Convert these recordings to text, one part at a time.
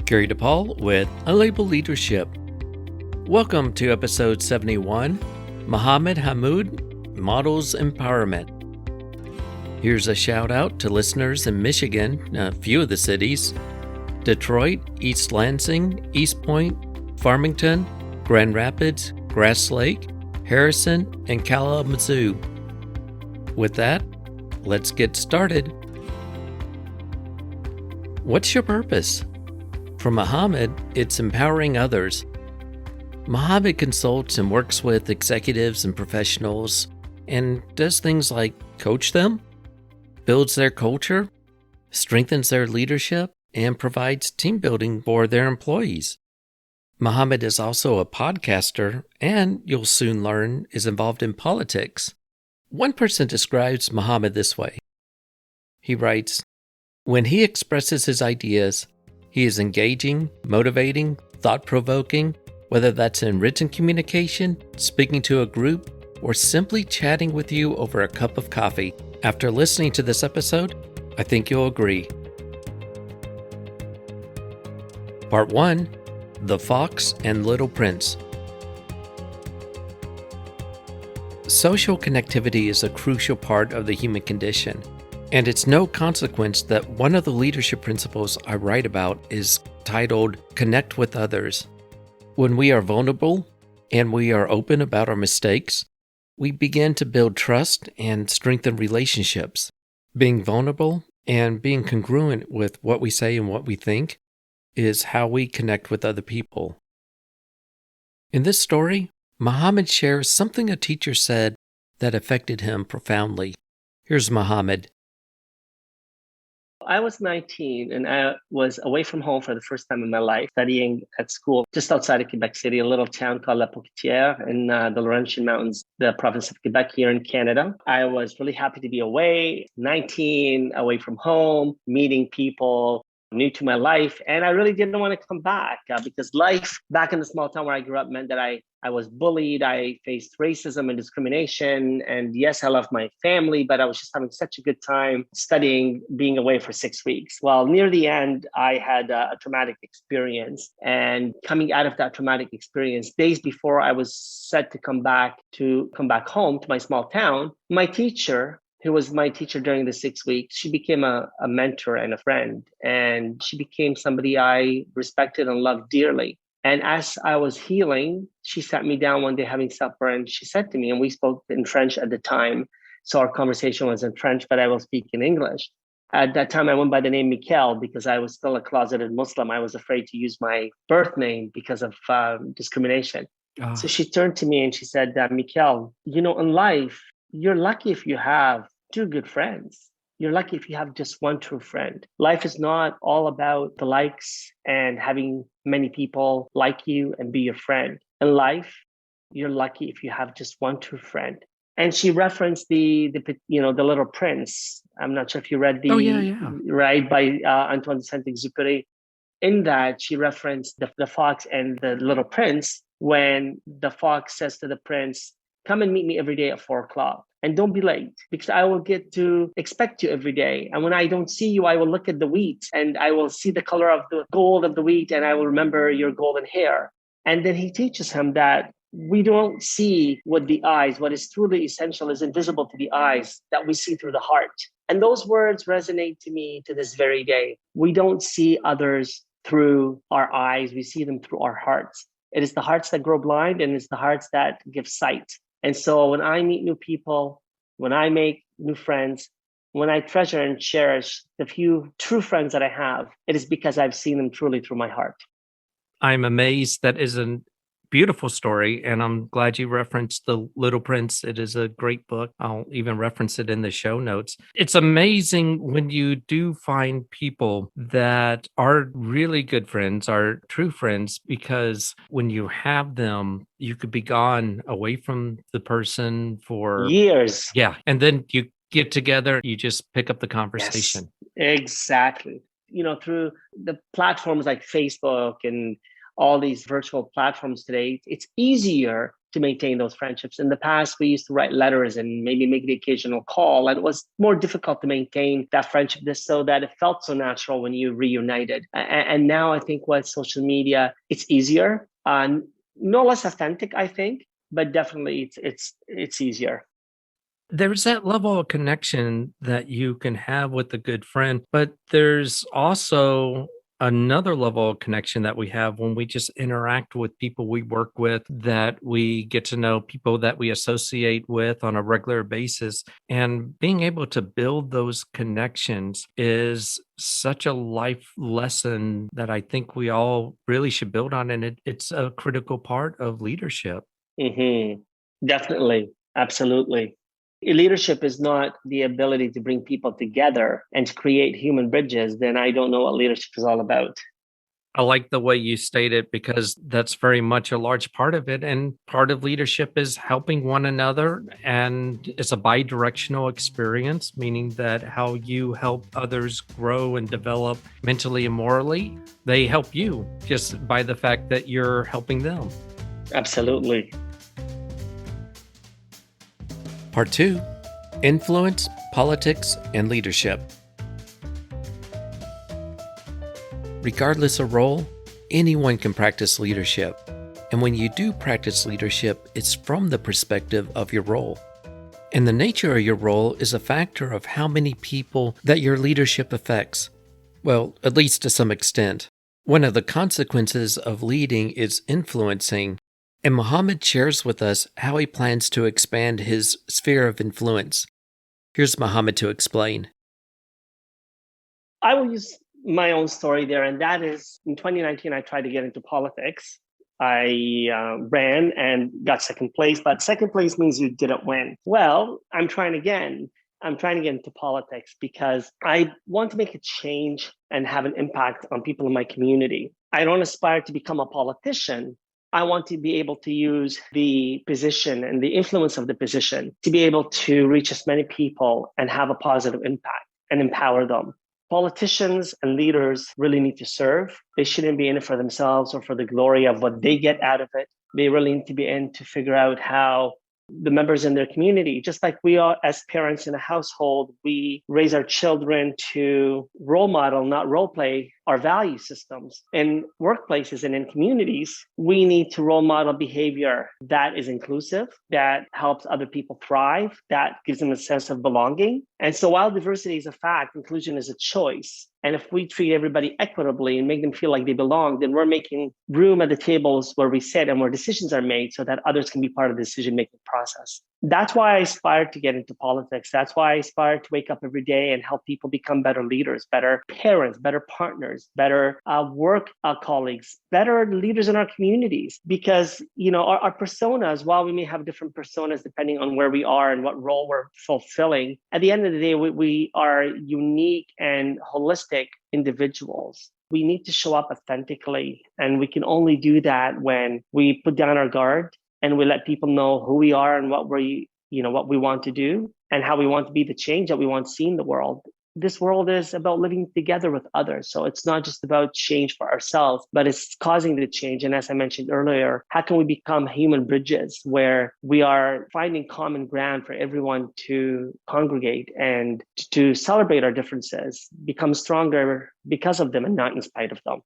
Gary DePaul with Unlabeled Leadership. Welcome to episode 71, Mohamed Hammoud Models Empowerment. Here's a shout out to listeners in Michigan, a few of the cities: Detroit, East Lansing, East Point, Farmington, Grand Rapids, Grass Lake, Harrison, and Kalamazoo. With that, let's get started. What's your purpose? For Mohamed, it's empowering others. Mohamed consults and works with executives and professionals and does things like coach them, builds their culture, strengthens their leadership, and provides team building for their employees. Mohamed is also a podcaster and, you'll soon learn, is involved in politics. One person describes Mohamed this way. He writes, "When he expresses his ideas, he is engaging, motivating, thought-provoking, whether that's in written communication, speaking to a group, or simply chatting with you over a cup of coffee. After listening to this episode, I think you'll agree." Part 1, The Fox and Little Prince. Social connectivity is a crucial part of the human condition. And it's no consequence that one of the leadership principles I write about is titled Connect with Others. When we are vulnerable and we are open about our mistakes, we begin to build trust and strengthen relationships. Being vulnerable and being congruent with what we say and what we think is how we connect with other people. In this story, Mohamed shares something a teacher said that affected him profoundly. Here's Mohamed. I was 19 and I was away from home for the first time in my life, studying at school just outside of Quebec City, a little town called La Pocatière in the Laurentian Mountains, the province of Quebec here in Canada. I was really happy to be away, 19, away from home, meeting people, new to my life. And I really didn't want to come back because life back in the small town where I grew up meant that I was bullied. I faced racism and discrimination. And yes, I loved my family, but I was just having such a good time studying, being away for 6 weeks. Well, near the end, I had a traumatic experience. And coming out of that traumatic experience, days before I was set to come back home to my small town, my teacher, who was my teacher during the 6 weeks, she became a mentor and a friend. And she became somebody I respected and loved dearly. And as I was healing, she sat me down one day having supper and she said to me, and we spoke in French at the time, so our conversation was in French, but I will speak in English. At that time, I went by the name Mikel because I was still a closeted Muslim. I was afraid to use my birth name because of discrimination. So she turned to me and she said, Mikel, in life, you're lucky if you have 2 good friends. You're lucky if you have just one true friend. Life is not all about the likes and having many people like you and be your friend. In life, you're lucky if you have just one true friend. And she referenced the Little Prince. I'm not sure if you read right, by Antoine de Saint-Exupéry. In that, she referenced the fox and the little prince when the fox says to the prince, "Come and meet me every day at 4:00 and don't be late because I will get to expect you every day. And when I don't see you, I will look at the wheat and I will see the color of the gold of the wheat and I will remember your golden hair." And then he teaches him that we don't see what is truly essential is invisible to the eyes, that we see through the heart. And those words resonate to me to this very day. We don't see others through our eyes. We see them through our hearts. It is the hearts that grow blind and it's the hearts that give sight. And so when I meet new people, when I make new friends, when I treasure and cherish the few true friends that I have, it is because I've seen them truly through my heart. I'm amazed. That is a beautiful story, and I'm glad you referenced The Little Prince. It is a great book. I'll even reference it in the show notes. It's amazing when you do find people that are really good friends, are true friends, because when you have them, you could be gone away from the person for years. Yeah, and then you get together, you just pick up the conversation. Yes, exactly. Through the platforms like Facebook and all these virtual platforms today, it's easier to maintain those friendships. In the past, we used to write letters and maybe make the occasional call, and it was more difficult to maintain that friendship just so that it felt so natural when you reunited. And now I think with social media, it's easier, no less authentic, I think, but definitely it's easier. There's that level of connection that you can have with a good friend, but there's also another level of connection that we have when we just interact with people we work with, that we get to know people that we associate with on a regular basis. And being able to build those connections is such a life lesson that I think we all really should build on. And it's a critical part of leadership. Mm-hmm. Definitely. Absolutely. Leadership is not the ability to bring people together and to create human bridges, then I don't know what leadership is all about. I like the way you state it, because that's very much a large part of it. And part of leadership is helping one another. And it's a bi-directional experience, meaning that how you help others grow and develop mentally and morally, they help you just by the fact that you're helping them. Absolutely. Part 2, Influence, Politics, and Leadership. Regardless of role, anyone can practice leadership. And when you do practice leadership, it's from the perspective of your role. And the nature of your role is a factor of how many people that your leadership affects. Well, at least to some extent. One of the consequences of leading is influencing. And Mohamed shares with us how he plans to expand his sphere of influence. Here's Mohamed to explain. I will use my own story there, and that is in 2019, I tried to get into politics. I ran and got second place, but second place means you didn't win. Well, I'm trying again. I'm trying to get into politics because I want to make a change and have an impact on people in my community. I don't aspire to become a politician. I want to be able to use the position and the influence of the position to be able to reach as many people and have a positive impact and empower them. Politicians and leaders really need to serve. They shouldn't be in it for themselves or for the glory of what they get out of it. They really need to be in to figure out how the members in their community, just like we are as parents in a household, we raise our children to role model, not role play our value systems. In workplaces and in communities, we need to role model behavior that is inclusive, that helps other people thrive, that gives them a sense of belonging. And so while diversity is a fact, inclusion is a choice. And if we treat everybody equitably and make them feel like they belong, then we're making room at the tables where we sit and where decisions are made so that others can be part of the decision-making process. That's why I aspire to get into politics. That's why I aspire to wake up every day and help people become better leaders, better parents, better partners, better work colleagues, better leaders in our communities. Because, our personas, while we may have different personas depending on where we are and what role we're fulfilling, at the end of the day, we are unique and holistic individuals. We need to show up authentically, and we can only do that when we put down our guard and we let people know who we are and what we want to do and how we want to be the change that we want to see in the world. This world is about living together with others. So it's not just about change for ourselves, but it's causing the change. And as I mentioned earlier, how can we become human bridges where we are finding common ground for everyone to congregate and to celebrate our differences, become stronger because of them and not in spite of them?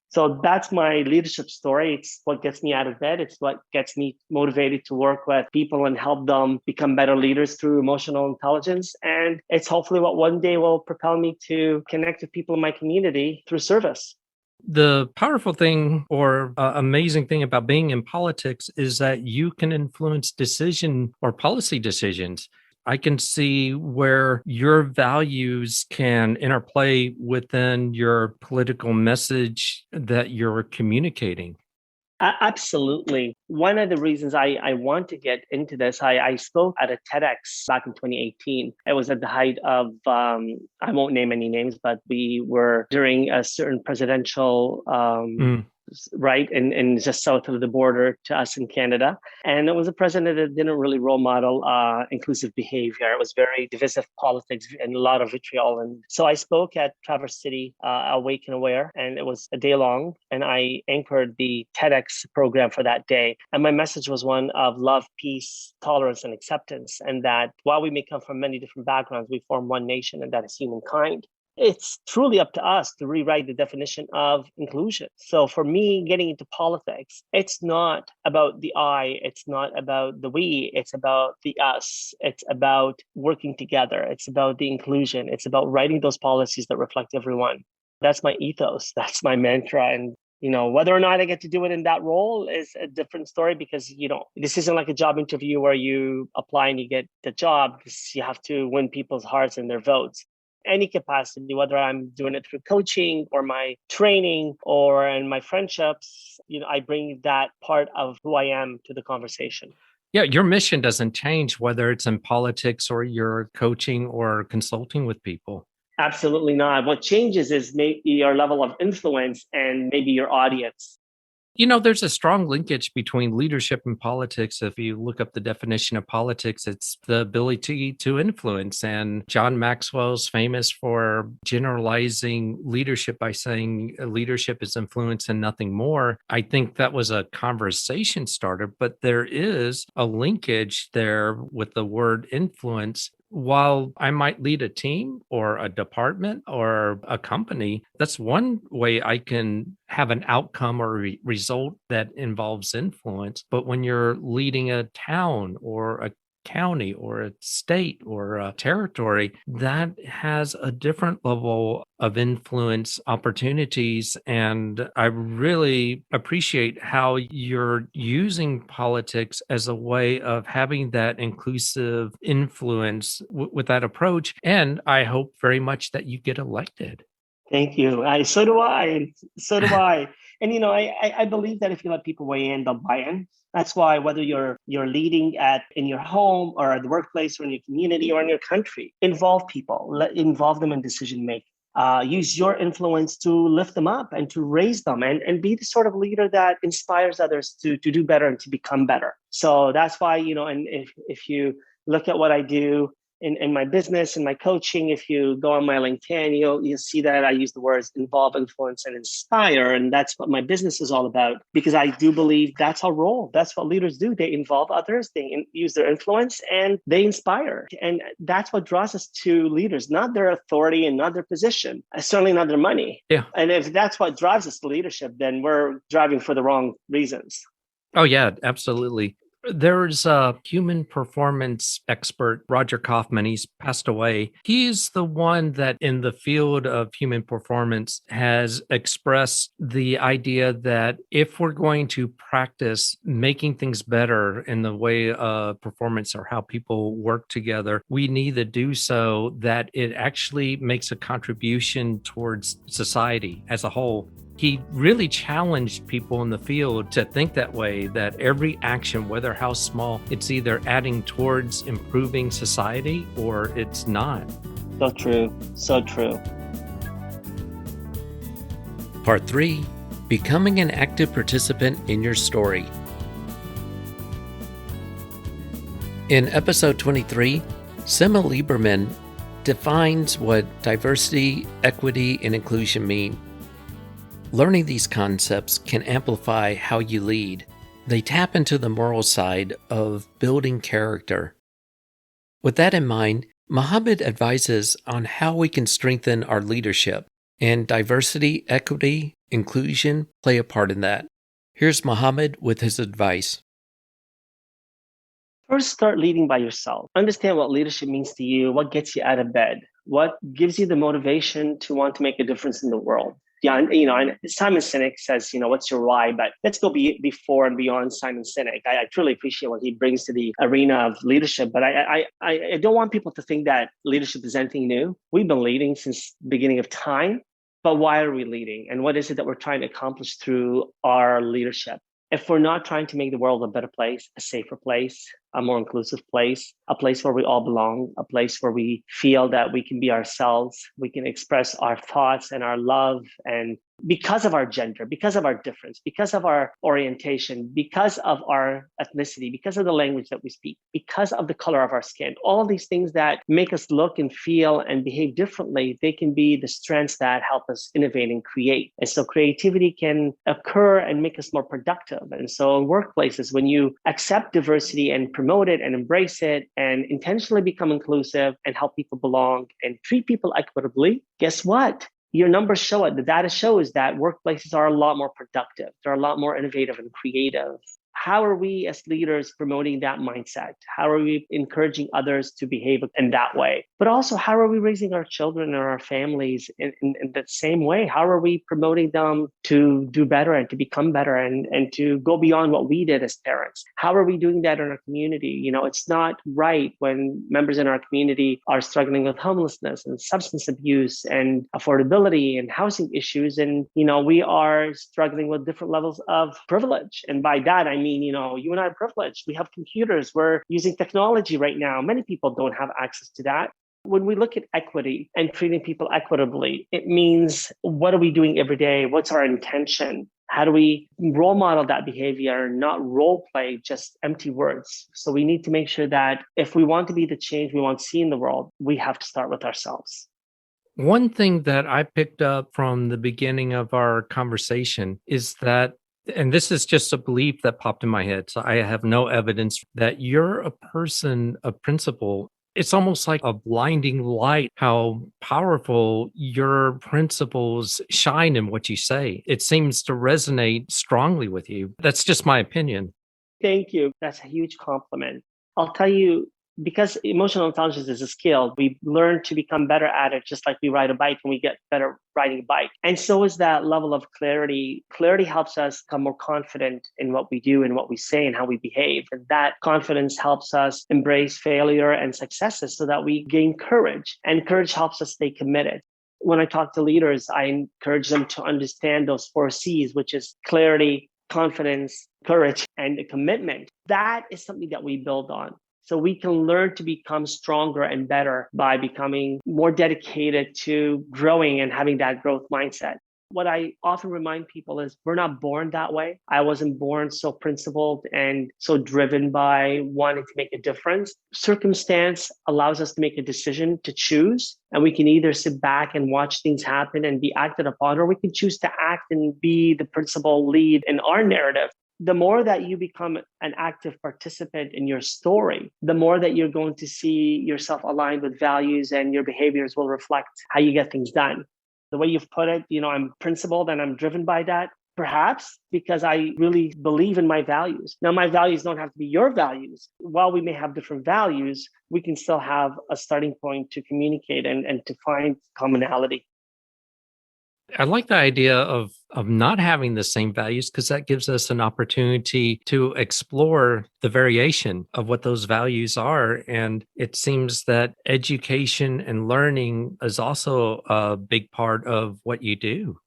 So that's my leadership story. It's what gets me out of bed. It's what gets me motivated to work with people and help them become better leaders through emotional intelligence. And it's hopefully what one day will propel me to connect with people in my community through service. The powerful thing or amazing thing about being in politics is that you can influence decision or policy decisions. I can see where your values can interplay within your political message that you're communicating. Absolutely. One of the reasons I want to get into this, I spoke at a TEDx back in 2018. It was at the height of, I won't name any names, but we were during a certain presidential right? And just south of the border to us in Canada. And it was a president that didn't really role model inclusive behavior. It was very divisive politics and a lot of vitriol. And so I spoke at Traverse City, Awake and Aware, and it was a day long. And I anchored the TEDx program for that day. And my message was one of love, peace, tolerance, and acceptance. And that while we may come from many different backgrounds, we form one nation, and that is humankind. It's truly up to us to rewrite the definition of inclusion. So for me, getting into politics, it's not about the I, it's not about the we, it's about the us. It's about working together. It's about the inclusion. It's about writing those policies that reflect everyone. That's my ethos. That's my mantra. And whether or not I get to do it in that role is a different story, because, this isn't like a job interview where you apply and you get the job, because you have to win people's hearts and their votes. Any capacity, whether I'm doing it through coaching or my training or in my friendships, I bring that part of who I am to the conversation. Yeah, your mission doesn't change whether it's in politics or you're coaching or consulting with people. Absolutely not. What changes is maybe your level of influence and maybe your audience. There's a strong linkage between leadership and politics. If you look up the definition of politics, it's the ability to influence. And John Maxwell's famous for generalizing leadership by saying leadership is influence and nothing more. I think that was a conversation starter, but there is a linkage there with the word influence. While I might lead a team or a department or a company, that's one way I can have an outcome or result that involves influence. But when you're leading a town or a county or a state or a territory, that has a different level of influence opportunities. And I really appreciate how you're using politics as a way of having that inclusive influence with that approach. And I hope very much that you get elected. Thank you. So do I. So do I. And I believe that if you let people weigh in, they'll buy in. That's why whether you're leading in your home or at the workplace or in your community or in your country, involve people, involve them in decision making. Use your influence to lift them up and to raise them and be the sort of leader that inspires others to do better and to become better. So that's why, and if you look at what I do in my business and my coaching, if you go on my LinkedIn, you'll see that I use the words involve, influence, and inspire. And that's what my business is all about, because I do believe that's our role. That's what leaders do. They involve others, they use their influence, and they inspire. And that's what draws us to leaders, not their authority and not their position, certainly not their money. Yeah. And if that's what drives us to leadership, then we're driving for the wrong reasons. Oh, yeah, absolutely. There's a human performance expert, Roger Kaufman. He's passed away. He's the one that in the field of human performance has expressed the idea that if we're going to practice making things better in the way of performance or how people work together, we need to do so that it actually makes a contribution towards society as a whole. He really challenged people in the field to think that way, that every action, whether how small, it's either adding towards improving society or it's not. So true. So true. Part 3, becoming an active participant in your story. In episode 23, Sima Lieberman defines what diversity, equity, and inclusion mean. Learning these concepts can amplify how you lead. They tap into the moral side of building character. With that in mind, Mohamed advises on how we can strengthen our leadership, and diversity, equity, inclusion play a part in that. Here's Mohamed with his advice. First, start leading by yourself. Understand what leadership means to you, what gets you out of bed, what gives you the motivation to want to make a difference in the world. Yeah, and Simon Sinek says, what's your why? But let's go before and beyond Simon Sinek. I truly appreciate what he brings to the arena of leadership, but I don't want people to think that leadership is anything new. We've been leading since the beginning of time, but why are we leading? And what is it that we're trying to accomplish through our leadership? If we're not trying to make the world a better place, a safer place, a more inclusive place, a place where we all belong, a place where we feel that we can be ourselves, we can express our thoughts and our love and because of our gender, because of our difference, because of our orientation, because of our ethnicity, because of the language that we speak, because of the color of our skin, all these things that make us look and feel and behave differently, they can be the strengths that help us innovate and create. And so creativity can occur and make us more productive. And so in workplaces, when you accept diversity and promote it and embrace it and intentionally become inclusive and help people belong and treat people equitably, guess what? Your numbers show it. The data shows that workplaces are a lot more productive. They're a lot more innovative and creative. How are we as leaders promoting that mindset? How are we encouraging others to behave in that way? But also, how are we raising our children and our families in that same way? How are we promoting them to do better and to become better and to go beyond what we did as parents? How are we doing that in our community? You know, it's not right when members in our community are struggling with homelessness and substance abuse and affordability and housing issues. And, you know, we are struggling with different levels of privilege. And by that, I mean, you know, you and I are privileged. We have computers. We're using technology right now. Many people don't have access to that. When we look at equity and treating people equitably, it means what are we doing every day? What's our intention? How do we role model that behavior, not role play just empty words? So we need to make sure that if we want to be the change we want to see in the world, we have to start with ourselves. One thing that I picked up from the beginning of our conversation is that, and this is just a belief that popped in my head, so I have no evidence, that you're a person of principle. It's almost like a blinding light how powerful your principles shine in what you say. It seems to resonate strongly with you. That's just my opinion. Thank you. That's a huge compliment. I'll tell you, because emotional intelligence is a skill, we learn to become better at it, just like we ride a bike and we get better riding a bike. And so is that level of clarity. Clarity helps us become more confident in what we do and what we say and how we behave. And that confidence helps us embrace failure and successes so that we gain courage. And courage helps us stay committed. When I talk to leaders, I encourage them to understand those 4 C's, which is clarity, confidence, courage, and a commitment. That is something that we build on. So we can learn to become stronger and better by becoming more dedicated to growing and having that growth mindset. What I often remind people is we're not born that way. I wasn't born so principled and so driven by wanting to make a difference. Circumstance allows us to make a decision to choose, and we can either sit back and watch things happen and be acted upon, or we can choose to act and be the principal lead in our narrative. The more that you become an active participant in your story, the more that you're going to see yourself aligned with values, and your behaviors will reflect how you get things done. The way you've put it, you know, I'm principled and I'm driven by that, perhaps because I really believe in my values. Now, my values don't have to be your values. While we may have different values, we can still have a starting point to communicate and to find commonality. I like the idea of not having the same values, because that gives us an opportunity to explore the variation of what those values are. And it seems that education and learning is also a big part of what you do.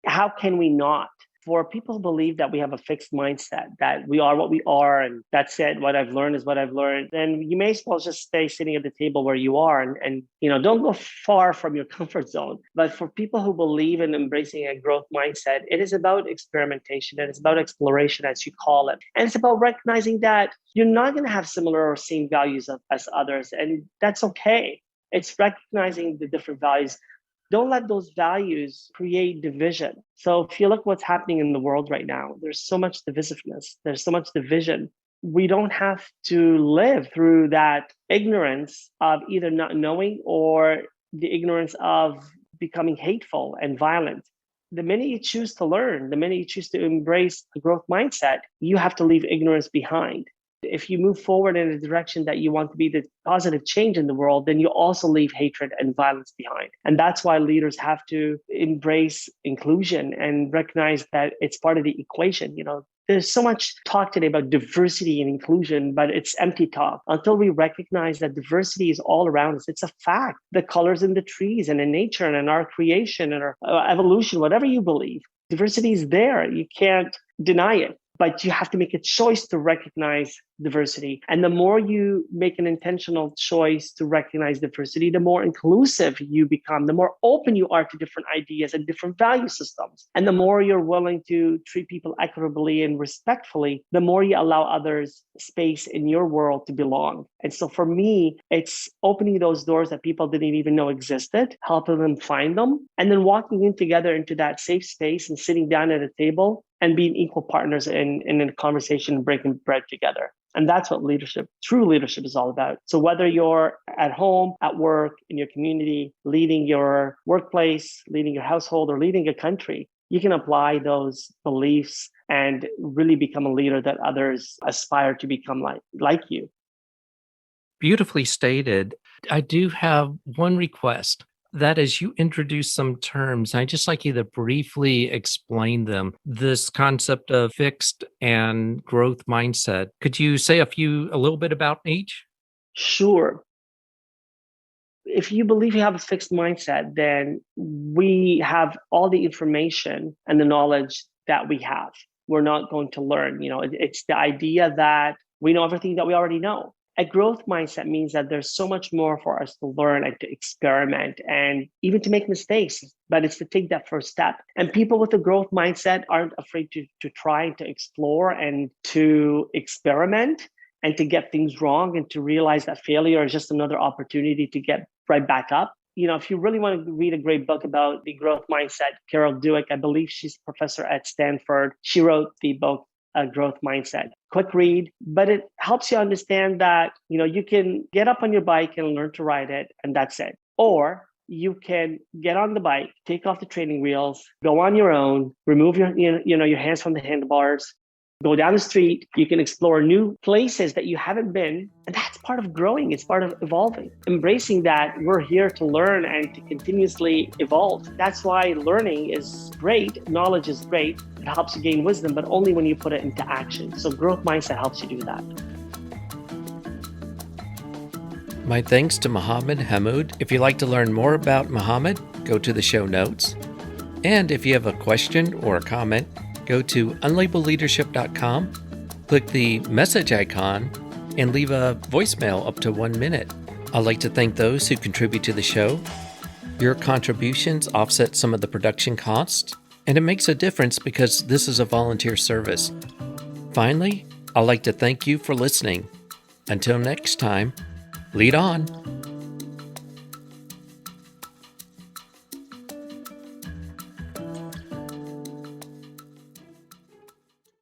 How can we not? For people who believe that we have a fixed mindset, that we are what we are, and that's it, what I've learned is what I've learned, then you may as well just stay sitting at the table where you are and you know, don't go far from your comfort zone. But for people who believe in embracing a growth mindset, it is about experimentation. It is about exploration, as you call it. And it's about recognizing that you're not going to have similar or same values as others, and that's okay. It's recognizing the different values. Don't let those values create division. So if you look what's happening in the world right now, there's so much divisiveness, there's so much division. We don't have to live through that ignorance of either not knowing or the ignorance of becoming hateful and violent. The minute you choose to learn, the minute you choose to embrace a growth mindset, you have to leave ignorance behind. If you move forward in a direction that you want to be the positive change in the world, then you also leave hatred and violence behind. And that's why leaders have to embrace inclusion and recognize that it's part of the equation. You know, there's so much talk today about diversity and inclusion, but it's empty talk. Until we recognize that diversity is all around us, it's a fact. The colors in the trees and in nature and in our creation and our evolution, whatever you believe, diversity is there. You can't deny it. but you have to make a choice to recognize diversity. And the more you make an intentional choice to recognize diversity, the more inclusive you become, the more open you are to different ideas and different value systems. And the more you're willing to treat people equitably and respectfully, the more you allow others space in your world to belong. And so for me, it's opening those doors that people didn't even know existed, helping them find them, and then walking in together into that safe space and sitting down at a table and being equal partners in a conversation, breaking bread together. And that's what leadership, true leadership, is all about. So whether you're at home, at work, in your community, leading your workplace, leading your household, or leading a country, you can apply those beliefs and really become a leader that others aspire to become like you. Beautifully stated. I do have one request. That is, you introduce some terms. I'd just like you to briefly explain them. This concept of fixed and growth mindset. Could you say a little bit about each? Sure. If you believe you have a fixed mindset, then we have all the information and the knowledge that we have. We're not going to learn. It's the idea that we know everything that we already know. A growth mindset means that there's so much more for us to learn and to experiment and even to make mistakes, but it's to take that first step. And people with a growth mindset aren't afraid to try and to explore and to experiment and to get things wrong and to realize that failure is just another opportunity to get right back up. If you really want to read a great book about the growth mindset, Carol Dweck, I believe she's a professor at Stanford. She wrote the book, A Growth Mindset. Quick read, but it helps you understand that, you can get up on your bike and learn to ride it, and that's it. Or you can get on the bike, take off the training wheels, go on your own, remove your hands from the handlebars, go down the street. You can explore new places that you haven't been. And that's part of growing. It's part of evolving. Embracing that we're here to learn and to continuously evolve. That's why learning is great. Knowledge is great. It helps you gain wisdom, but only when you put it into action. So growth mindset helps you do that. My thanks to Mohamed Hammoud. If you'd like to learn more about Mohamed, go to the show notes. And if you have a question or a comment, go to unlabelleadership.com, click the message icon, and leave a voicemail up to 1 minute. I'd like to thank those who contribute to the show. Your contributions offset some of the production costs, and it makes a difference because this is a volunteer service. Finally, I'd like to thank you for listening. Until next time, lead on.